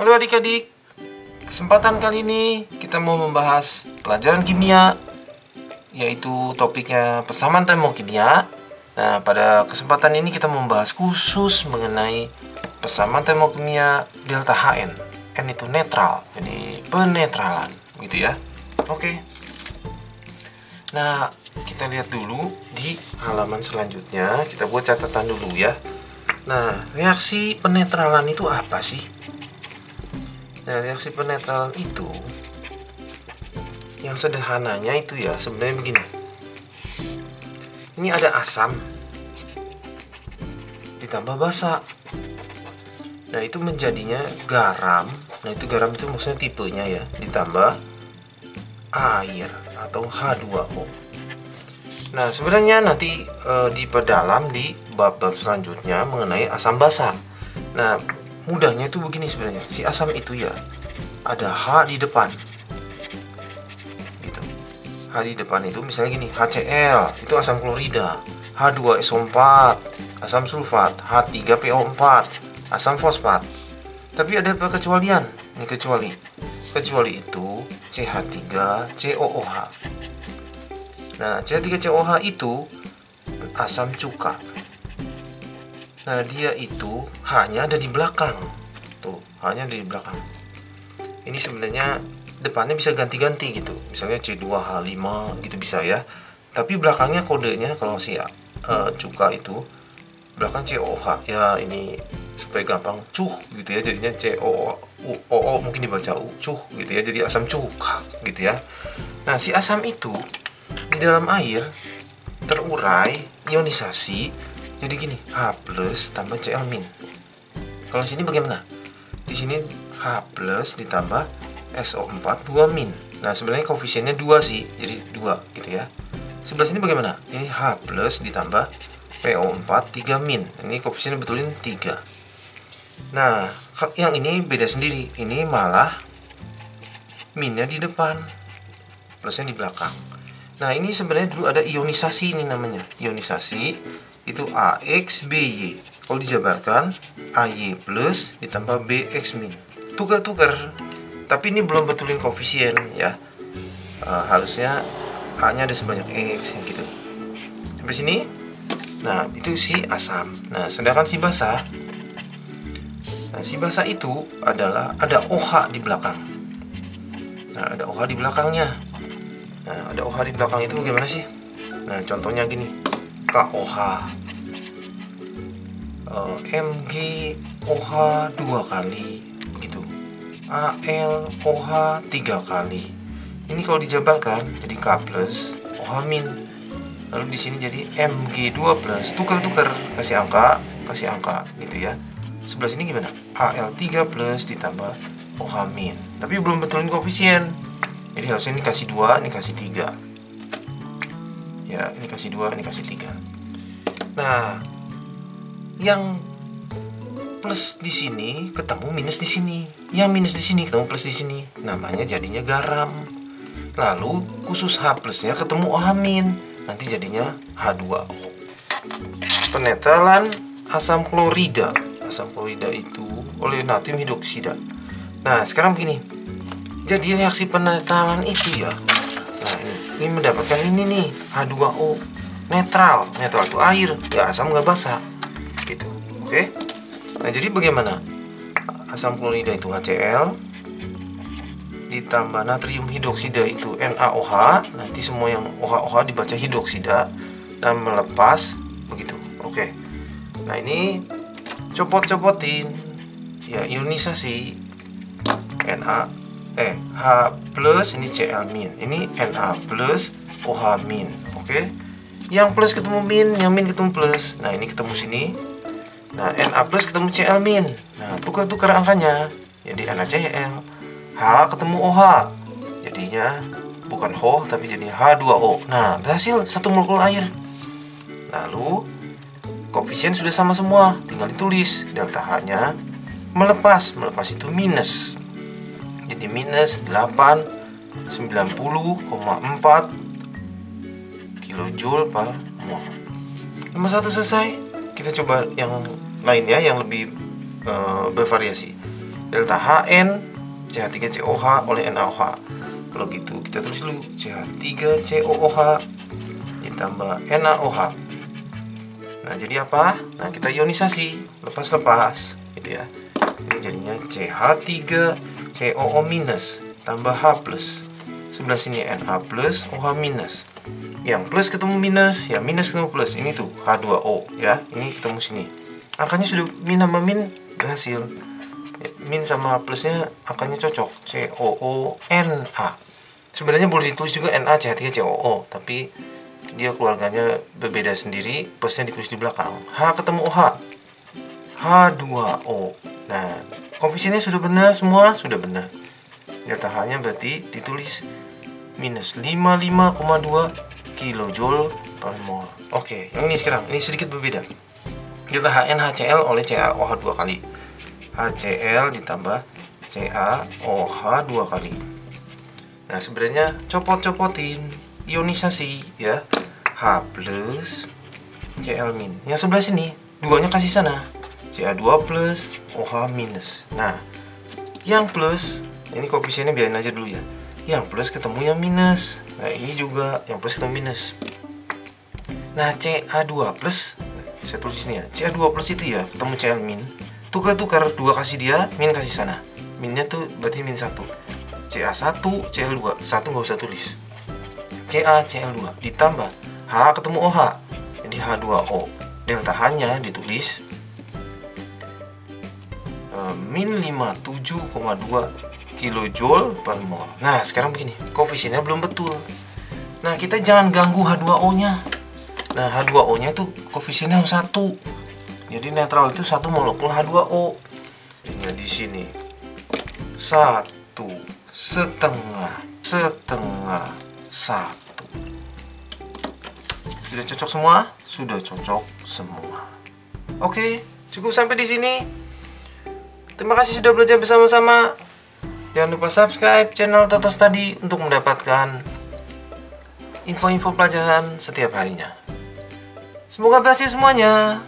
Halo adik-adik, kesempatan kali ini kita mau membahas pelajaran kimia, yaitu topiknya persamaan termokimia. Nah, pada kesempatan ini kita membahas khusus mengenai persamaan termokimia delta HN. N itu netral, jadi penetralan, gitu ya. Oke. Nah, kita lihat dulu di halaman selanjutnya. Kita buat catatan dulu ya. Nah, reaksi penetralan itu apa sih? Nah, reaksi penetralan itu yang sederhananya itu ya sebenarnya begini. Ini ada asam ditambah basa. Nah, itu menjadinya garam. Nah, itu garam itu maksudnya tipenya ya, ditambah air atau H2O. Nah, sebenarnya nanti diperdalam di bab-bab selanjutnya mengenai asam basa. Nah, mudahnya itu begini sebenarnya. Si asam itu ya ada H di depan. Gitu. H di depan itu misalnya gini, HCl itu asam klorida, H2SO4 asam sulfat, H3PO4 asam fosfat. Tapi ada perkecualian. Ini kecuali. Kecuali itu CH3COOH. Nah, CH3COOH itu asam cuka. Nah, dia itu hanya ada di belakang. Tuh, hanya ada di belakang. Ini sebenarnya depannya bisa ganti-ganti gitu. Misalnya C2H5 gitu bisa ya. Tapi belakangnya kodenya kalau si cuka itu belakang COOH. Ya, ini supaya gampang cuh gitu ya. Jadinya COO mungkin dibaca U, cuh gitu ya. Jadi asam cuka gitu ya. Nah, si asam itu di dalam air terurai ionisasi. Jadi gini, H plus tambah Cl min. Kalau sini bagaimana? Di sini H plus ditambah SO4 2 min. Nah, sebenarnya koefisiennya 2 sih, jadi 2 gitu ya. Sebelah sini bagaimana? Ini H plus ditambah PO4 3 min. Ini koefisiennya betulin 3. Nah, yang ini beda sendiri. Ini malah minnya di depan, plusnya di belakang. Nah, ini sebenarnya dulu ada ionisasi, ini namanya ionisasi. Itu AX/BY. Kalau dijabarkan AY plus ditambah BX min. Tukar-tukar. Tapi ini belum betulin koefisien ya. Harusnya A-nya ada sebanyak X gitu. Sampai sini. Nah, itu si asam. Nah, sedangkan si basa. Nah, si basa itu adalah ada OH di belakang. Nah, ada OH di belakangnya. Nah, ada OH di belakang itu bagaimana sih? Nah, contohnya gini. KOH, MgOH 2 kali begitu, AlOH 3 kali. Ini kalau dijabarkan jadi K plus OH min. Lalu di sini jadi Mg2 plus, tukar-tukar, kasih angka gitu ya. Sebelah sini gimana? Al3 plus ditambah OH min. Tapi belum betulin koefisien. Jadi harusnya ini kasih 2, ini kasih 3. Ya, ini kasih 2, ini kasih 3. Nah, yang plus di sini ketemu minus di sini. Yang minus di sini ketemu plus di sini. Namanya jadinya garam. Lalu khusus H plusnya ketemu OH min. Nanti jadinya H2O. Penetralan asam klorida. Asam klorida itu oleh natrium hidroksida. Nah, sekarang begini. Jadi reaksi penetralan itu ya. Nah, ini mendapatkan ini nih, H2O netral. Netral itu air, ya asam nggak basa. Gitu. Oke? Nah, jadi bagaimana? Asam klorida itu HCl ditambah natrium hidroksida itu NaOH. Nanti semua yang OH dibaca hidroksida dan melepas begitu. Oke. Nah, ini copot-copotin. Ya, ionisasi H plus ini Cl min, ini Na plus OH min. Oke. Yang plus ketemu min, yang min ketemu plus. Nah, ini ketemu sini. Nah, Na plus ketemu Cl min. Nah, tukar-tukar angkanya. Jadi NaCl. H ketemu OH. Jadinya bukan HO tapi jadi H2O. Nah, berhasil satu molekul air. Lalu koefisien sudah sama semua, tinggal ditulis. Delta H-nya melepas itu minus. Jadi minus 890,4 kilojoule per mol. Nomor 1 selesai. Kita coba yang lain ya, yang lebih bervariasi. delta HN CH3COH oleh NaOH. Kalau gitu kita tulis dulu CH3COOH ditambah NaOH. Nah, jadi apa? Nah, kita ionisasi lepas-lepas gitu ya. Ini jadinya CH3COO minus tambah H plus. Sebelah sini Na plus, OH minus. Yang plus ketemu minus, ya minus ketemu plus. Ini tuh H2O ya. Ini ketemu sini. Angkanya sudah min sama min berhasil. Min sama plusnya angkanya cocok. COONA. Sebenarnya boleh ditulis juga NaCH3COO, tapi dia keluarganya berbeda sendiri, plusnya ditulis di belakang. H ketemu OH, H2O. Nah, koefisiennya sudah benar semua, sudah benar. Delta H-nya berarti ditulis minus 55,2 kilojoule per mol. Oke, yang ini sekarang, ini sedikit berbeda. Delta HN HCl oleh CaOH 2 kali. HCl ditambah CaOH 2 kali. Nah, sebenarnya copot-copotin, ionisasi ya. H plus Cl min. Yang sebelah sini, duanya kasih sana. Ca2 plus OH minus. Nah, yang plus, ini koefisiennya biarin aja dulu ya. Yang plus ketemu yang minus. Nah, ini juga yang plus ketemu minus. Nah, Ca2 plus, saya tulis di sini ya. Ca2 plus itu ya, ketemu Cl min. Tukar-tukar, 2 kasih dia, min kasih sana. Minnya tuh berarti min 1. Ca1, Cl2, 1 nggak usah tulis. Ca, Cl2 ditambah H ketemu OH, jadi H2O. Delta H-nya ditulis min 57,2 kilojoule per mol. Nah, sekarang begini, koefisiennya belum betul. Nah, kita jangan ganggu H2O-nya. Nah, H2O-nya itu koefisiennya 1. Jadi netral itu 1 molekul H2O. Jadi di sini 1 setengah 1. Sudah cocok semua? Sudah cocok semua. Oke, cukup sampai di sini. Terima kasih sudah belajar bersama-sama. Jangan lupa subscribe channel Toto Study untuk mendapatkan info-info pelajaran setiap harinya. Semoga berhasil semuanya.